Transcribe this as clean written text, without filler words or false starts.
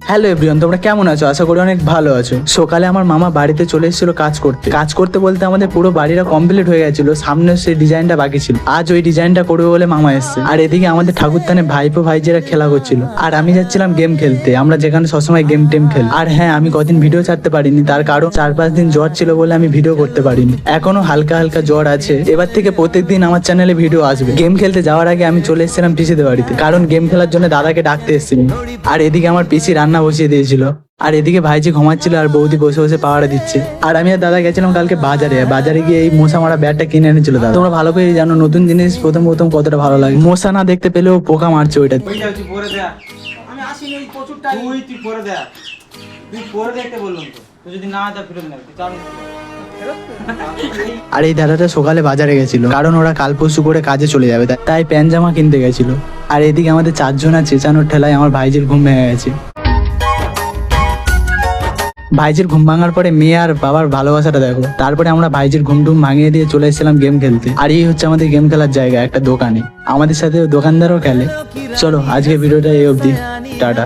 Hello everyone, তোমরা কেমন আছো? আশা করি অনেক ভালো আছো। সকালে আমার মামা বাড়িতে চলে এসেছিল কাজ করতে বলতে আমাদের পুরো বাড়িটা কমপ্লিট হয়ে গেছিল, সামনে সেই ডিজাইনটা বাকি ছিল। আজ ওই ডিজাইনটা করবে বলে মামা এসছে। আর এদিকে আমাদের ঠাকুরদানে ভাইপো ভাইজেরা খেলা করছিল, আর আমি যাচ্ছিলাম গেম খেলতে। আমরা যেখানে সবসময় গেম টেম খেলি। আর হ্যাঁ, আমি কদিন ভিডিও ছাড়তে পারিনি, তার কারণ 4-5 দিন জ্বর ছিল বলে আমি ভিডিও করতে পারিনি। এখনো হালকা হালকা জ্বর আছে। এবার থেকে প্রত্যেকদিন আমার চ্যানেলে ভিডিও আসবে। গেম খেলতে যাওয়ার আগে আমি চলে এসেছিলাম পিসিদের বাড়িতে, কারণ গেম খেলার জন্য দাদাকে ডাকতে এসেছিলাম। আর এদিকে আমার পিসি রান্না বসিয়ে দিয়েছিল, আর এদিকে ভাইজি ঘুমাচ্ছিল, আর বৌদি বসে বসে পাহাড়ে দিচ্ছে। আর আমি আর দাদা গেছিলাম কালকে বাজারে গিয়ে এই মশা মারা ব্যাটটা কিনে এনেছিল দাদা। তোমরা ভালো করে জানো নতুন জিনিস প্রথম কতটা ভালো লাগে। মশা না দেখতে পেলেও পোকা মারছে ওইটা। আর এই দাদাটা সকালে বাজারে গেছিল, কারণ ওরা কাল পরশু করে কাজে চলে যাবে, তাই প্যান্ট জামা কিনতে গেছিল। আর এদিকে আমাদের 4 জন আর চেঁচানোর ঠেলায় আমার ভাইজির ঘুম ভেঙে গেছে। ভাইজির ঘুম ভাঙার পরে মেয়ে আর বাবার ভালোবাসাটা দেখো। তারপরে আমরা ভাইজির ঘুম টুম ভাঙিয়ে দিয়ে চলে এসেছিলাম গেম খেলতে। আর এই হচ্ছে আমাদের গেম খেলার জায়গা, একটা দোকানে। আমাদের সাথে দোকানদারও খেলে। চলো আজকে ভিডিওটা এই অবধি, টাটা।